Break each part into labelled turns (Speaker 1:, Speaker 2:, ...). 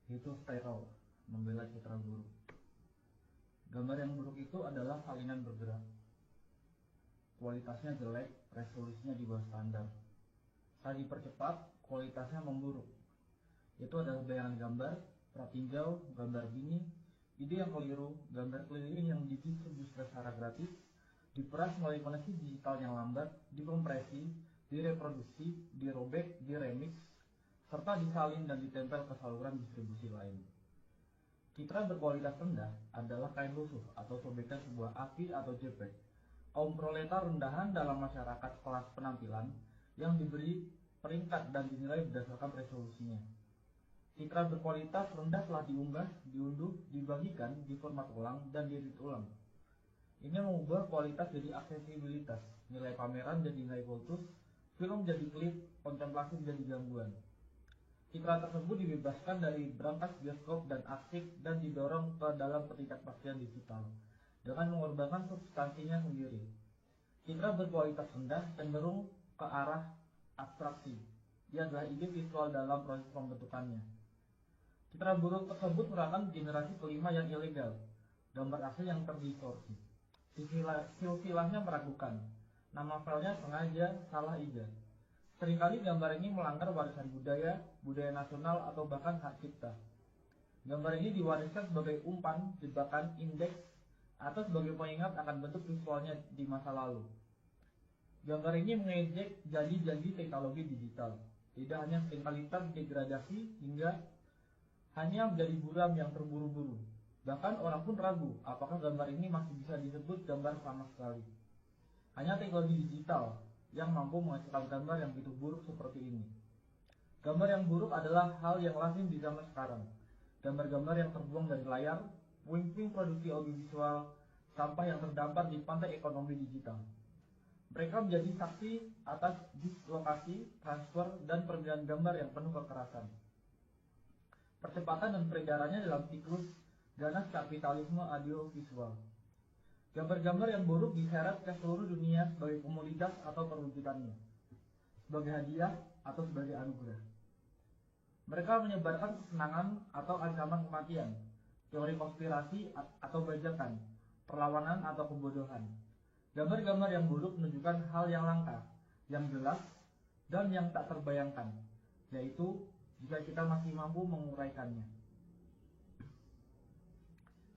Speaker 1: yaitu sterol, membela citra buruk. Gambar yang buruk itu adalah salinan bergerak. Kualitasnya jelek, resolusinya di bawah standar. Saat dipercepat, kualitasnya memburuk. Itu adalah bayangan gambar, pratinjau, gambar bini, ide yang keliru, gambar keliling yang didistribusikan secara gratis, diperas melalui koneksi digital yang lambat, dikompresi, direproduksi, dirobek, diremix, serta disalin dan ditempel ke saluran distribusi lain. Citra berkualitas rendah adalah kain lusuh atau sobekan sebuah API atau JPEG. Kaum proletar rendahan dalam masyarakat kelas penampilan yang diberi peringkat dan dinilai berdasarkan resolusinya. Citra berkualitas rendah telah diunggah, diunduh, dibagikan, diformat ulang, dan diedit ulang. Ini mengubah kualitas jadi aksesibilitas, nilai pameran jadi nilai kultus, film jadi klip, kontemplasi jadi gangguan. Citra tersebut dibebaskan dari berangkas bioskop dan arsip dan didorong ke dalam ketidakpastian digital dengan mengorbankan substansinya sendiri. Citra berkualitas rendah cenderung ke arah abstraksi. Ia adalah ide visual dalam proses pembentukannya. Citra buruk tersebut merupakan generasi kelima yang ilegal, gambar asli yang terdistorsi. Silsilahnya meragukan, nama filenya sengaja salah ijazah. Seringkali gambar ini melanggar warisan budaya, budaya nasional, atau bahkan hak cipta. Gambar ini diwariskan sebagai umpan, jebakan, indeks, atau sebagai pengingat akan bentuk visualnya di masa lalu. Gambar ini mengejek janji-janji teknologi digital. Tidak hanya seringkali terdegradasi hingga hanya menjadi buram yang terburu-buru. Bahkan orang pun ragu apakah gambar ini masih bisa disebut gambar sama sekali. Hanya teknologi digital yang mampu menghasilkan gambar yang begitu buruk seperti ini. Gambar yang buruk adalah hal yang lazim di zaman sekarang. Gambar-gambar yang terbuang dari layar, puing-puing produksi audiovisual, sampah yang terdampar di pantai ekonomi digital. Mereka menjadi saksi atas dislokasi, transfer, dan permintaan gambar yang penuh kekerasan. Percepatan dan peredarannya dalam siklus ganas kapitalisme audiovisual. Gambar-gambar yang buruk diseret ke seluruh dunia sebagai komoditas atau perwujudannya, sebagai hadiah atau sebagai anugerah. Mereka menyebarkan kesenangan atau ancaman kematian, teori konspirasi atau bajakan, perlawanan atau kebodohan. Gambar-gambar yang buruk menunjukkan hal yang langka, yang jelas, dan yang tak terbayangkan, yaitu jika kita masih mampu menguraikannya.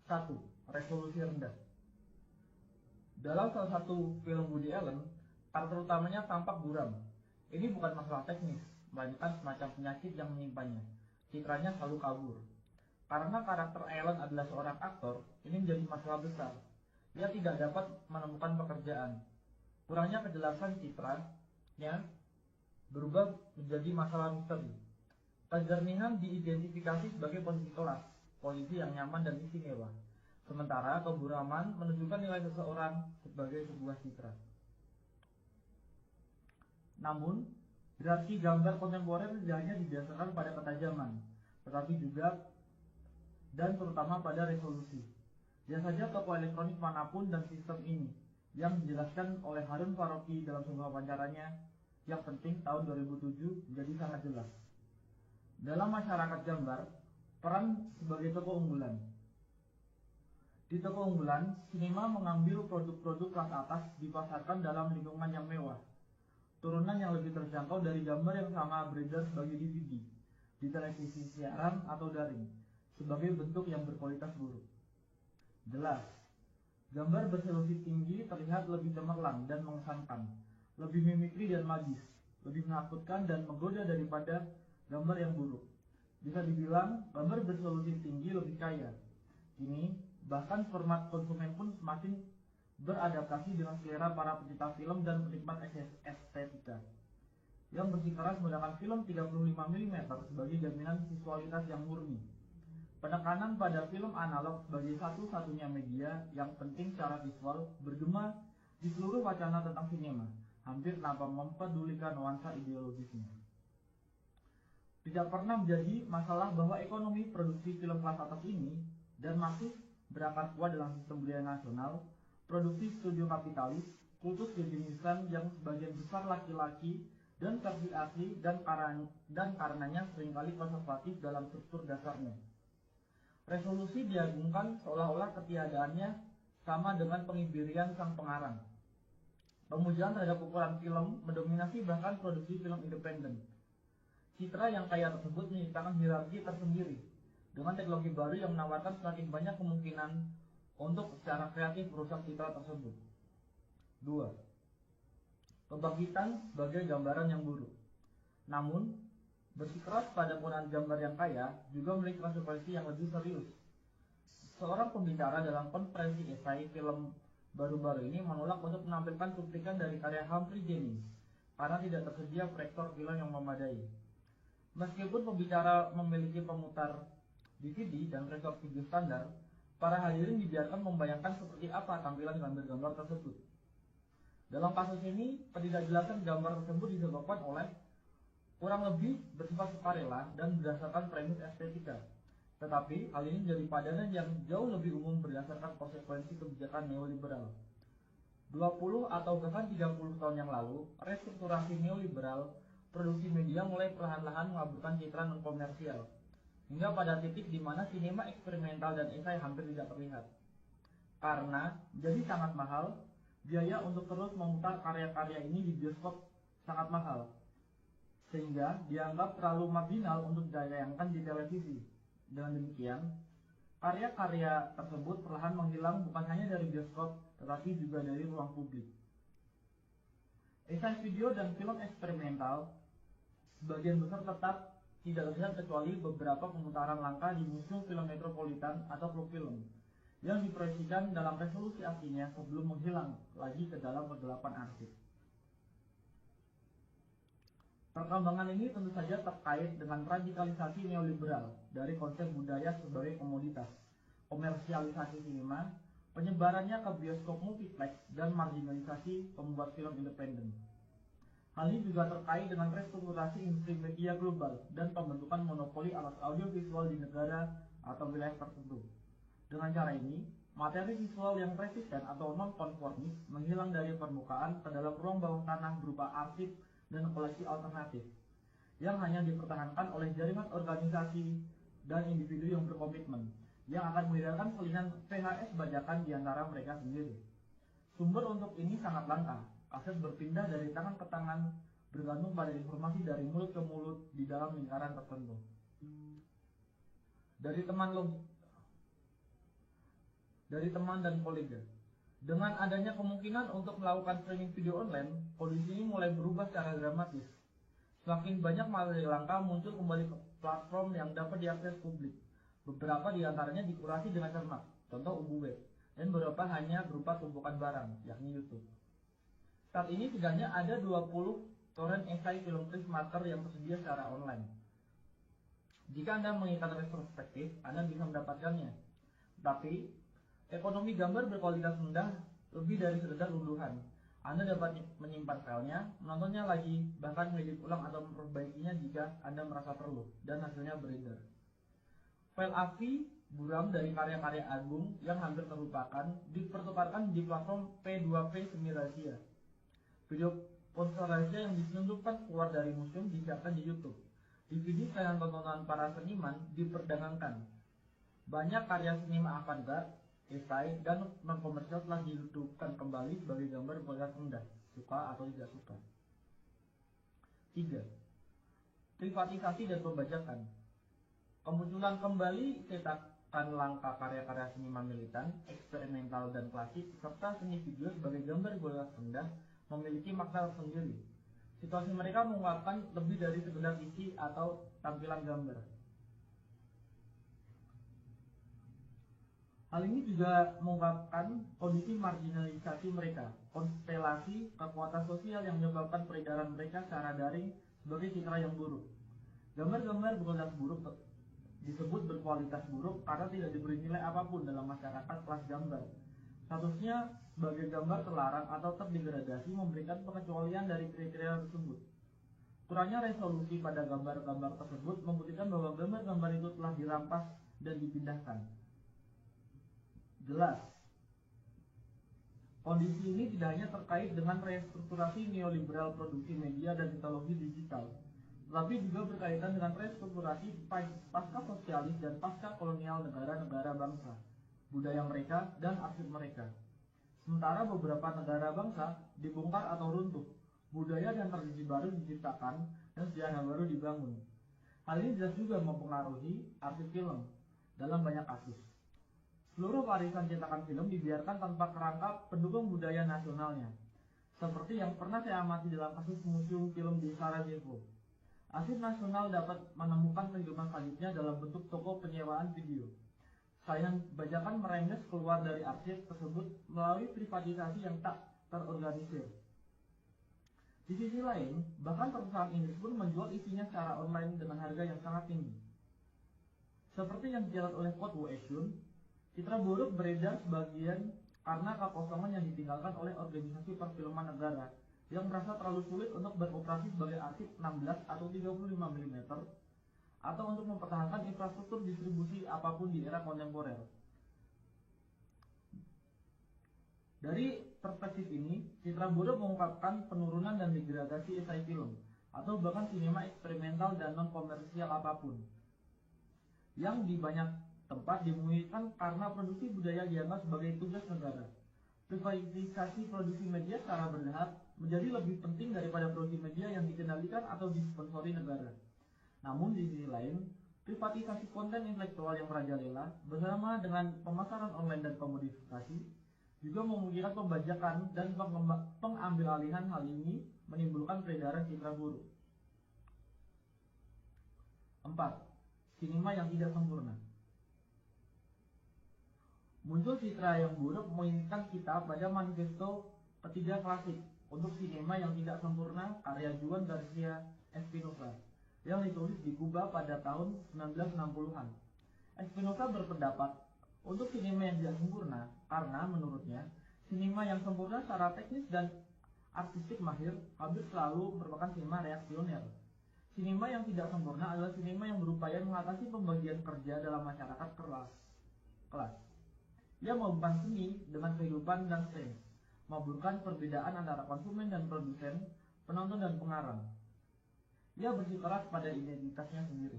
Speaker 1: 1. Resolusi rendah. Dalam salah satu film Woody Allen, karakter utamanya tampak buram. Ini bukan masalah teknis, melainkan semacam penyakit yang menyimpannya. Citranya selalu kabur. Karena karakter Allen adalah seorang aktor, ini menjadi masalah besar. Ia tidak dapat menemukan pekerjaan. Kurangnya kejelasan citranya berubah menjadi masalah misteri. Kejernihan diidentifikasi sebagai posisi kelas, posisi yang nyaman dan istimewa. Sementara keburaman menunjukkan nilai seseorang sebagai sebuah citra. Namun, berarti gambar kontemporer tidak hanya didasarkan pada ketajaman, tetapi juga dan terutama pada resolusi. Lihat saja toko elektronik manapun dan sistem ini, yang dijelaskan oleh Harun Faroki dalam sebuah wawancaranya yang penting tahun 2007 menjadi sangat jelas. Dalam masyarakat gambar, peran sebagai toko unggulan. Di toko unggulan, sinema mengambil produk-produk kelas atas dipasarkan dalam lingkungan yang mewah. Turunan yang lebih terjangkau dari gambar yang sama beredar sebagai DVD, di televisi siaran atau daring, sebagai bentuk yang berkualitas buruk. Jelas, gambar beresolusi tinggi terlihat lebih cemerlang dan mengesankan, lebih mimikri dan magis, lebih menakutkan dan menggoda daripada gambar yang buruk. Bisa dibilang, gambar beresolusi tinggi lebih kaya. Kini, bahkan format konsumen pun semakin beradaptasi dengan selera para pecinta film dan penikmat estetika yang bersikeras menggunakan film 35 mm sebagai jaminan visualitas yang murni. Penekanan pada film analog sebagai satu-satunya media yang penting secara visual bergema di seluruh wacana tentang sinema, hampir tanpa mempedulikan nuansa ideologisnya. Tidak pernah menjadi masalah bahwa ekonomi produksi film kelas atas ini dan masih berakar kuat dalam sistem budaya nasional, produksi studio kapitalis, kultus kejeniusan yang sebagian besar laki-laki dan versi asli dan karenanya seringkali konservatif dalam struktur dasarnya. Resolusi diagungkan seolah-olah ketiadaannya sama dengan pengibirian sang pengarang. Pemujaan terhadap ukuran film mendominasi bahkan produksi film independen. Citra yang kaya tersebut menciptakan hierarki tersendiri, dengan teknologi baru yang menawarkan semakin banyak kemungkinan untuk secara kreatif merusak citra tersebut. 2. Kebangkitan sebagai gambaran yang buruk. Namun, bersikeras pada penggunaan gambar yang kaya juga memiliki konsekuensi yang lebih serius. Seorang pembicara dalam konferensi esai film baru-baru ini menolak untuk menampilkan cuplikan dari karya Humphrey Jennings karena tidak tersedia proyektor film yang memadai. Meskipun pembicara memiliki pemutar DVD dan proyektor video standar, para hadirin dibiarkan membayangkan seperti apa tampilan gambar-gambar tersebut. Dalam kasus ini, ketidakjelasan gambar tersebut disebabkan oleh kurang lebih bersifat sukarela dan berdasarkan premis estetika. Tetapi, hal ini menjadi padanan yang jauh lebih umum berdasarkan konsekuensi kebijakan neoliberal. 20 atau bahkan 30 tahun yang lalu, restrukturasi neoliberal, produksi media mulai perlahan-lahan mengaburkan citra non-komersial, hingga pada titik di mana sinema eksperimental dan esai hampir tidak terlihat. Karena jadi sangat mahal, biaya untuk terus memutar karya-karya ini di bioskop sangat mahal, sehingga dianggap terlalu marginal untuk ditayangkan di televisi. Dengan demikian, karya-karya tersebut perlahan menghilang bukan hanya dari bioskop, tetapi juga dari ruang publik. Esai video dan film eksperimental sebagian besar tetap tidak terlihat kecuali beberapa pemutaran langka di museum film metropolitan atau klub film yang diproyeksikan dalam resolusi aslinya sebelum menghilang lagi ke dalam kegelapan arsip. Perkembangan ini tentu saja terkait dengan radikalisasi neoliberal dari konsep budaya sebagai komoditas, komersialisasi sinema, penyebarannya ke bioskop multiplex, dan marginalisasi pembuat film independen. Hal ini juga terkait dengan restrukturasi industri media global dan pembentukan monopoli alat audiovisual di negara atau wilayah tertentu. Dengan cara ini, materi visual yang resisten atau non-konformis menghilang dari permukaan ke dalam ruang bawah tanah berupa arsip dan koleksi alternatif, yang hanya dipertahankan oleh jaringan organisasi dan individu yang berkomitmen, yang akan menghidangkan salinan VHS bajakan di antara mereka sendiri. Sumber untuk ini sangat langka, aset berpindah dari tangan ke tangan, bergantung pada informasi dari mulut ke mulut di dalam lingkaran tertentu. Dari teman dan kolega. Dengan adanya kemungkinan untuk melakukan streaming video online, kondisi ini mulai berubah secara dramatis. Semakin banyak materi langka muncul kembali ke platform yang dapat diakses publik. Beberapa di antaranya dikurasi dengan cermat, contoh Ubu Web, dan beberapa hanya berupa tumpukan barang, yakni YouTube. Saat ini setidaknya ada 20 torrent esai film Prismatter yang tersedia secara online. Jika Anda menginginkan retrospektif, Anda bisa mendapatkannya. Tapi, ekonomi gambar berkualitas rendah lebih dari sekedar unduhan. Anda dapat menyimpan filenya, menontonnya lagi, bahkan mengedit ulang atau memperbaikinya jika Anda merasa perlu, dan hasilnya beredar. File AVI buram dari karya-karya agung yang hampir terlupakan dipertukarkan di platform P2P semi-rahasia. Video ponsel rahasia yang diselundupkan keluar dari museum disiarkan di YouTube. DVD tayangan tontonan para seniman diperdagangkan. Banyak karya sinema avant-garde, esai, dan non-komersial telah dihidupkan kembali sebagai gambar kualitas rendah, suka atau tidak suka. 3. Privatisasi dan pembajakan. Kemunculan kembali cetakan langka karya-karya seniman militan, eksperimental, dan klasik, serta seni video sebagai gambar kualitas rendah memiliki makna tersendiri. Situasi mereka mengungkapkan lebih dari sekedar isi atau tampilan gambar. Hal ini juga mengungkapkan kondisi marginalisasi mereka, konstelasi kekuatan sosial yang menyebabkan peredaran mereka secara daring sebagai citra yang buruk. Gambar-gambar berkualitas buruk disebut berkualitas buruk karena tidak diberi nilai apapun dalam masyarakat kelas gambar. Statusnya sebagai gambar terlarang atau terdegradasi memberikan pengecualian dari kriteria tersebut. Kurangnya resolusi pada gambar-gambar tersebut membuktikan bahwa gambar-gambar itu telah dirampas dan dipindahkan. Jelas, Kondisi ini tidak hanya terkait dengan restrukturasi neoliberal produksi media dan teknologi digital, tetapi juga berkaitan dengan restrukturasi pasca sosialis dan pasca kolonial negara-negara bangsa, budaya mereka, dan arsip mereka. Sementara beberapa negara bangsa dibongkar atau runtuh, budaya dan tradisi baru diciptakan, dan sejarah baru dibangun. Hal ini jelas juga mempengaruhi arsip film dalam banyak kasus. Seluruh warisan cetakan film dibiarkan tanpa kerangka pendukung budaya nasionalnya, seperti yang pernah saya amati dalam kasus Museum Film di Sarajevo. Arsip nasional dapat menemukan kehidupan selanjutnya dalam bentuk toko penyewaan video. Sayang bajakan merembes keluar dari arsip tersebut melalui privatisasi yang tak terorganisir. Di sisi lain, bahkan perusahaan Inggris pun menjual isinya secara online dengan harga yang sangat tinggi. Seperti yang dicatat oleh Code Washun, citra buruk beredar sebagian karena kekosongan yang ditinggalkan oleh organisasi perfilman negara yang merasa terlalu sulit untuk beroperasi sebagai arsip 16 atau 35 mm atau untuk mempertahankan infrastruktur distribusi apapun di era kontemporer. Dari perspektif ini, citra buruk mengungkapkan penurunan dan degradasi esai film atau bahkan sinema eksperimental dan non-komersial apapun yang di banyak tempat dimungkinkan karena produksi budaya dianggap sebagai tugas negara. Privatisasi produksi media secara bertahap menjadi lebih penting daripada produksi media yang dikendalikan atau disponsori negara. Namun di sisi lain, privatisasi konten intelektual yang merajalela bersama dengan pemasaran online dan komodifikasi juga memungkinkan pembajakan dan pengambil alihan. Hal ini menimbulkan peredaran citra buruk. 4. Sinema yang tidak sempurna. Muncul citra yang buruk mengingatkan kita pada manifesto ketiga klasik untuk sinema yang tidak sempurna karya Juan Garcia Espinosa yang ditulis di Kuba pada tahun 1960-an. Espinosa berpendapat untuk sinema yang tidak sempurna karena menurutnya sinema yang sempurna secara teknis dan artistik mahir hampir selalu merupakan sinema reaksioner. Sinema yang tidak sempurna adalah sinema yang berupaya mengatasi pembagian kerja dalam masyarakat kelas. Ia menghubungkan seni dengan kehidupan dan sains, membutuhkan perbedaan antara konsumen dan produsen, penonton dan pengarang. Ia bersikeras pada identitasnya sendiri.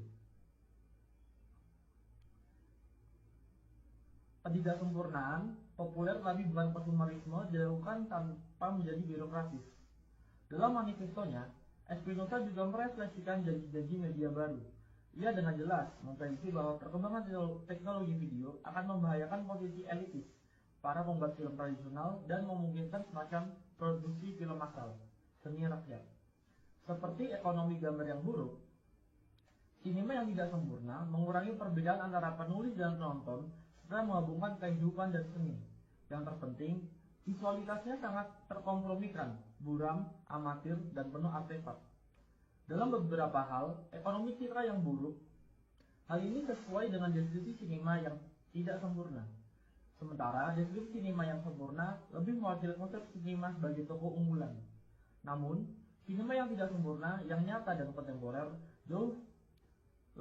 Speaker 1: Ketidaksempurnaan populer tapi bukan konsumerisme dilakukan tanpa menjadi birokratis. Dalam manifestonya, Espinosa juga merefleksikan janji-janji media baru. Ia dengan jelas memprediksi bahwa perkembangan teknologi video akan membahayakan posisi elitis para pembuat film tradisional dan memungkinkan semacam produksi film massal, seni rakyat. Seperti ekonomi gambar yang buruk, sinema yang tidak sempurna mengurangi perbedaan antara penulis dan penonton serta menggabungkan kehidupan dan seni. Yang terpenting, visualitasnya sangat terkompromikan, buram, amatir, dan penuh artefak. Dalam beberapa hal, ekonomi citra yang buruk, hal ini sesuai dengan deskripsi sinema yang tidak sempurna. Sementara deskripsi sinema yang sempurna lebih mewakili konsep sinema sebagai toko unggulan. Namun, sinema yang tidak sempurna, yang nyata dan kontemporer, jauh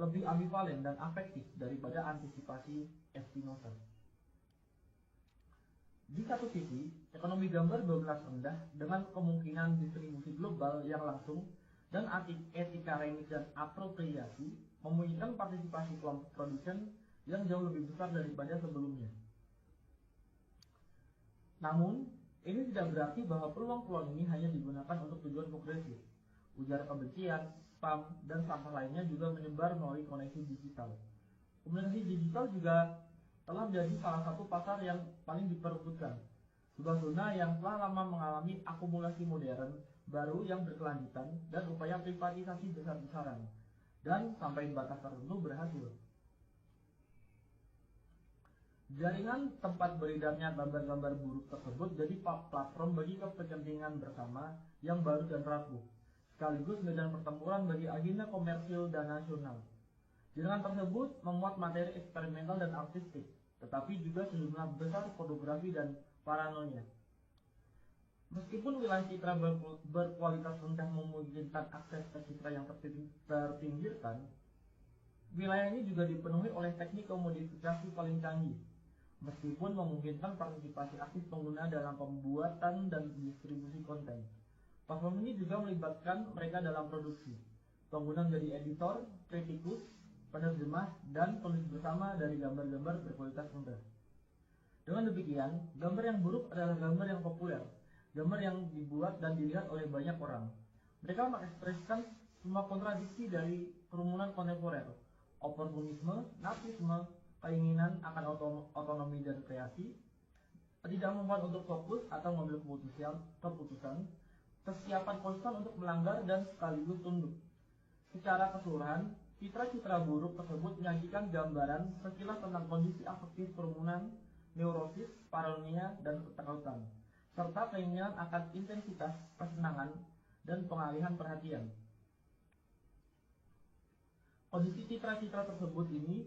Speaker 1: lebih ambivalen dan afektif daripada antisipasi Espinosa. Di satu sisi, ekonomi gambar berkelas rendah dengan kemungkinan distribusi global yang langsung dan etika remix dan apropriasi memungkinkan partisipasi kelompok produsen yang jauh lebih besar daripada sebelumnya. Namun, ini tidak berarti bahwa peluang-peluang ini hanya digunakan untuk tujuan progresif. Ujar kebencian, spam, dan sampah lainnya juga menyebar melalui koneksi digital. Komunikasi digital juga telah menjadi salah satu pasar yang paling diperebutkan. Sebuah zona yang telah lama mengalami akumulasi modern baru yang berkelanjutan dan upaya privatisasi besar-besaran, dan sampai batas tertentu berhasil. Jaringan tempat beredarnya gambar-gambar buruk tersebut jadi platform bagi kepentingan bersama yang baru dan rapuh, sekaligus medan pertempuran bagi agenda komersil dan nasional. Jaringan tersebut memuat materi eksperimental dan artistik, tetapi juga sejumlah besar fotografi dan paranoia. Meskipun wilayah citra berkualitas rendah memungkinkan akses ke citra yang terpinggirkan, wilayah ini juga dipenuhi oleh teknik komodifikasi paling canggih. meskipun memungkinkan partisipasi aktif pengguna dalam pembuatan dan distribusi konten. Platform ini juga melibatkan mereka dalam produksi. Pengguna menjadi editor, kritikus, penerjemah, dan penulis bersama dari gambar-gambar berkualitas rendah. Dengan demikian, gambar yang buruk adalah gambar yang populer, gambar yang dibuat dan dilihat oleh banyak orang. Mereka mengekspresikan semua kontradiksi dari kerumunan kontemporer, oportunisme, narsisme, keinginan akan otonomi dan kreasi, ketidakmampuan untuk fokus atau mengambil keputusan, kesiapan konstan untuk melanggar dan sekaligus tunduk. Secara keseluruhan, citra-citra buruk tersebut menyajikan gambaran sekilas tentang kondisi afektif kerumunan, neurosis, paranoia, dan ketakutan, serta keinginan akan intensitas kesenangan dan pengalihan perhatian. Kondisi citra-citra tersebut ini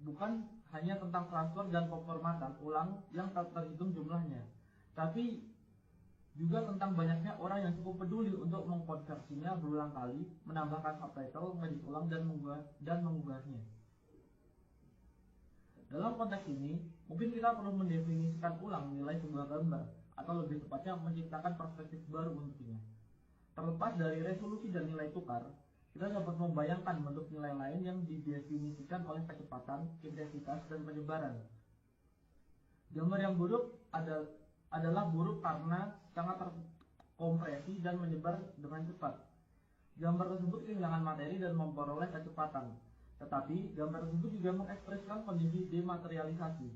Speaker 1: bukan hanya tentang transfer dan pemformatan ulang yang tak terhitung jumlahnya, tapi juga tentang banyaknya orang yang cukup peduli untuk mengkonversinya berulang kali, menambahkan subtitle, mengedit ulang, dan menggugahnya. Dalam konteks ini, mungkin kita perlu mendefinisikan ulang nilai sebuah gambar, atau lebih tepatnya menciptakan perspektif baru untuknya. Terlepas dari resolusi dan nilai tukar, kita dapat membayangkan bentuk nilai lain yang didefinisikan oleh kecepatan, intensitas, dan penyebaran. Gambar yang buruk adalah buruk karena sangat terkompresi dan menyebar dengan cepat. Gambar tersebut kehilangan materi dan memperoleh kecepatan. Tetapi, gambar tersebut juga mengekspresikan kondisi dematerialisasi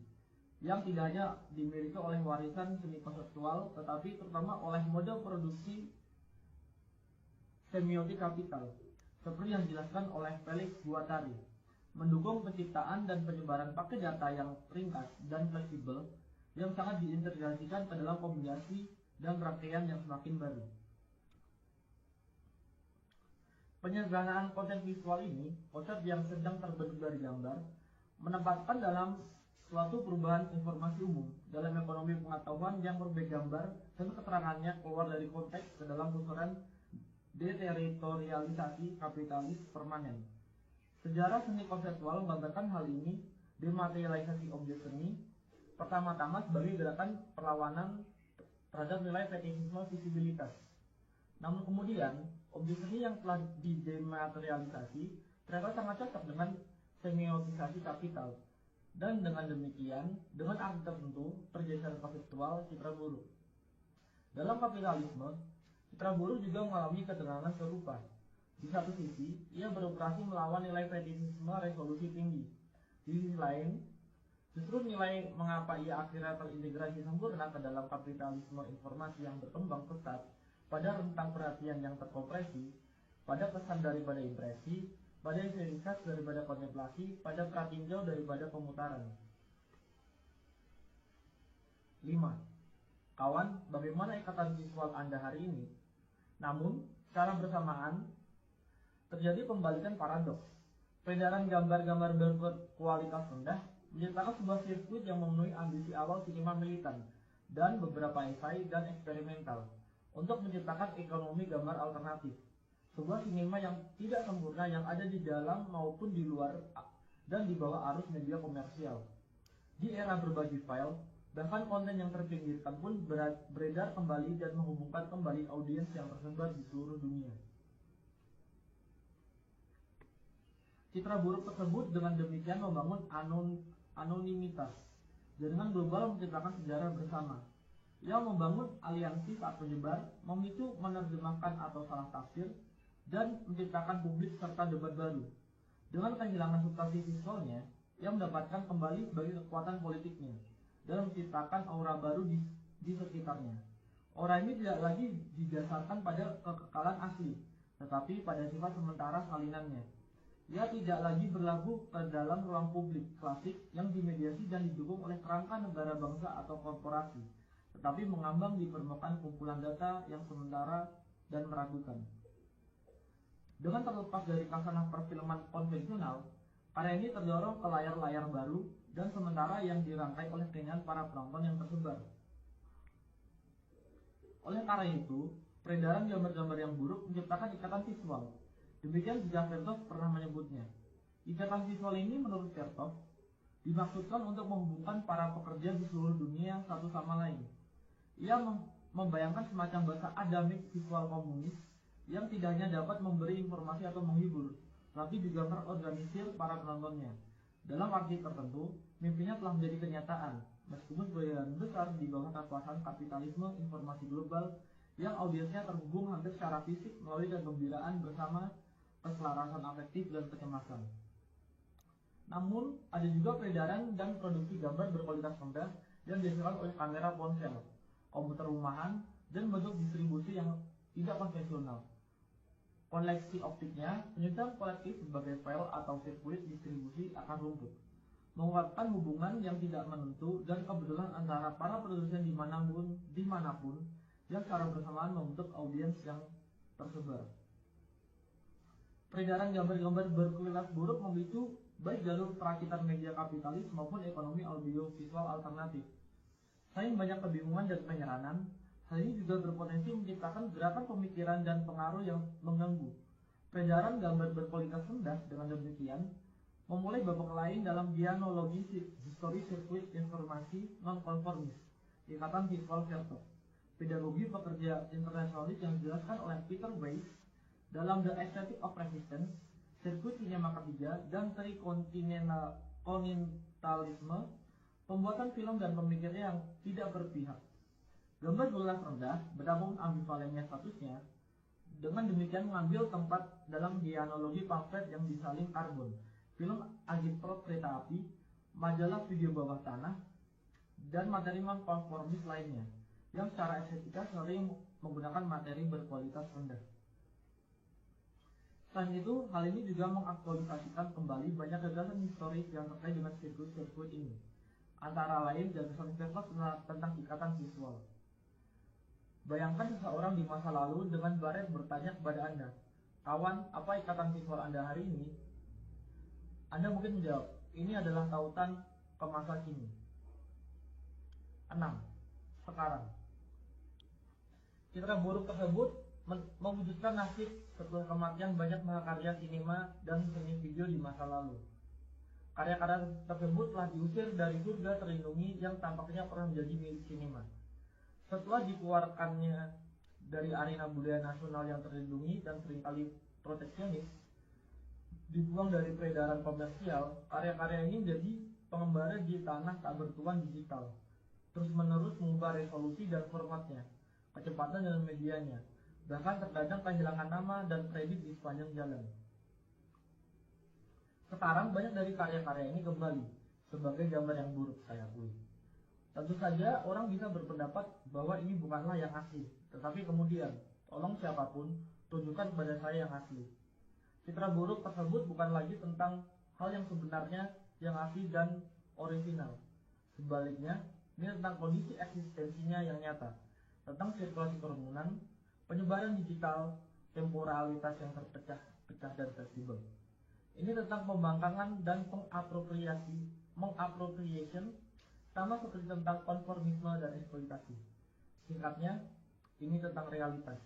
Speaker 1: yang tidak hanya dimiliki oleh warisan seni konseptual, tetapi terutama oleh mode produksi semiotik kapital, seperti yang dijelaskan oleh Felix Guattari, mendukung penciptaan dan penyebaran paket data yang ringkas dan fleksibel yang sangat diintegrasikan ke dalam kombinasi dan rangkaian yang semakin baru. Penyederhanaan konten visual ini, konsep yang sedang terbentuk dari gambar, menempatkan dalam suatu perubahan informasi umum dalam ekonomi pengetahuan yang berbagai gambar dan keterangannya keluar dari konteks ke dalam pusaran deteritorialisasi kapitalis permanen. Sejarah seni konseptual menggambarkan hal ini dematerialisasi objek seni pertama-tama sebagai gerakan perlawanan terhadap nilai fetishisme visibilitas. Namun kemudian, objek seni yang telah didematerialisasi ternyata sangat cocok dengan semiotisasi kapital, dan dengan demikian, dengan arti tertentu, pergeseran konseptual citra buruk. Dalam kapitalisme, citra buruk juga mengalami ketegangan serupa. Di satu sisi, ia beroperasi melawan nilai fetishisme resolusi tinggi. Di sisi lain, justru nilai mengapa ia akhirnya terintegrasi sempurna ke dalam kapitalisme informasi yang berkembang pesat, pada rentang perhatian yang terkompresi, pada kesan daripada impresi, pada intensitas daripada kontemplasi, pada pratinjau daripada pemutaran. 5. Kawan, bagaimana ikatan visual Anda hari ini? Namun, secara bersamaan, terjadi pembalikan paradoks. Peredaran gambar-gambar berkualitas rendah menciptakan sebuah sirkuit yang memenuhi ambisi awal sinema militan dan beberapa esai dan eksperimental untuk menciptakan ekonomi gambar alternatif, sebuah sinema yang tidak sempurna yang ada di dalam maupun di luar dan di bawah arus media komersial. Di era berbagi file, bahkan konten yang terpinggirkan pun beredar kembali dan menghubungkan kembali audiens yang tersebar di seluruh dunia. Citra buruk tersebut dengan demikian membangun anonimitas, jaringan global menciptakan sejarah bersama, yang membangun aliansi saat menyebar, memicu menerjemahkan atau salah tafsir, dan menciptakan publik serta debat baru. Dengan kehilangan substansi visualnya, ia mendapatkan kembali sebagai kekuatan politiknya, dan menciptakan aura baru di sekitarnya. Aura ini tidak lagi didasarkan pada kekekalan asli, tetapi pada sifat sementara salinannya. Ia tidak lagi berlabuh ke dalam ruang publik klasik yang dimediasi dan didukung oleh kerangka negara bangsa atau korporasi, tetapi mengambang di permukaan kumpulan data yang sementara dan meragukan. Dengan terlepas dari kasanah perfilman konvensional, karya ini terdorong ke layar-layar baru dan sementara yang dirangkai oleh keinginan para penonton yang tersebar. Oleh karena itu, peredaran gambar-gambar yang buruk menciptakan ikatan visual. Demikian juga Vertov pernah menyebutnya. Ikatan visual ini menurut Vertov dimaksudkan untuk menghubungkan para pekerja di seluruh dunia satu sama lain. Ia membayangkan semacam bahasa adamik visual komunis yang tidak hanya dapat memberi informasi atau menghibur, tapi juga terorganisir para penontonnya. Dalam arti tertentu, mimpinya telah menjadi kenyataan, meskipun sebagian besar di bawah kekuasaan kapitalisme informasi global yang audiensnya terhubung hampir secara fisik melalui kegembiraan bersama keselarasan afektif dan kecemasan. Namun, ada juga peredaran dan produksi gambar berkualitas rendah yang dihasilkan oleh kamera ponsel, komputer rumahan, dan bentuk distribusi yang tidak konvensional. Koleksi optiknya menyusun kolektif sebagai file atau sirkuit distribusi akan rumput, menguatkan hubungan yang tidak menentu dan kebetulan antara para produsen dimanapun yang secara bersamaan membentuk audiens yang tersebar. Peredaran gambar-gambar berkualitas buruk memicu baik jalur perakitan media kapitalis maupun ekonomi audiovisual alternatif. Selain banyak kebingungan dan penyeranan, hal ini juga berpotensi menciptakan gerakan pemikiran dan pengaruh yang mengganggu. Peredaran gambar berkualitas rendah dengan demikian memulai babak lain dalam dianologi histori sirkuit informasi non-konformis, ikatan visual versus, pedagogi pekerja internasionalis yang dijelaskan oleh Peter Weiss dalam The Aesthetic of Resistance, sirkuit sinema ketiga, dan trikontinentalisme, pembuatan film dan pemikirnya yang tidak berpihak. Gambar berkualitas rendah, betapapun ambivalennya statusnya, dengan demikian mengambil tempat dalam dianologi pamflet yang disalin karbon, film agitprop kereta api, majalah video bawah tanah, dan materi non-konformis lainnya, yang secara estetika sering menggunakan materi berkualitas rendah. Selain itu, hal ini juga mengaktualisasikan kembali banyak gagasan historis yang terkait dengan sirkuit-sirkuit ini, antara lain gagasan Verlas tentang ikatan visual. Bayangkan seseorang di masa lalu dengan baret bertanya kepada Anda, "Kawan, apa ikatan visual Anda hari ini?" Anda mungkin menjawab, "Ini adalah tautan ke masa kini." 6. Sekarang. Citra buruk tersebut mewujudkan nasib setelah kematian banyak mahakarya sinema dan seni video di masa lalu. Karya-karya tersebut telah diusir dari surga terlindungi yang tampaknya pernah menjadi milik sinema. Setelah dikeluarkannya dari arena budaya nasional yang terlindungi dan seringkali proteksionis, dibuang dari peredaran komersial, karya-karya ini menjadi pengembara di tanah tak bertuan digital, terus-menerus mengubah resolusi dan formatnya, kecepatan dan medianya, bahkan terkadang kehilangan nama dan kredit di sepanjang jalan. Sekarang banyak dari karya-karya ini kembali sebagai gambar yang buruk, saya akui. Tentu saja orang bisa berpendapat bahwa ini bukanlah yang asli, tetapi kemudian, tolong siapapun, tunjukkan kepada saya yang asli. Citra buruk tersebut bukan lagi tentang hal yang sebenarnya yang asli dan orisinal. Sebaliknya, ini tentang kondisi eksistensinya yang nyata, tentang sirkulasi kerumunan, penyebaran digital, temporalitas yang terpecah-pecah dan fleksibel. Ini tentang pembangkangan dan mengappropriation, sama seperti tentang konformisme dan eksploitasi. Singkatnya, ini tentang realitas.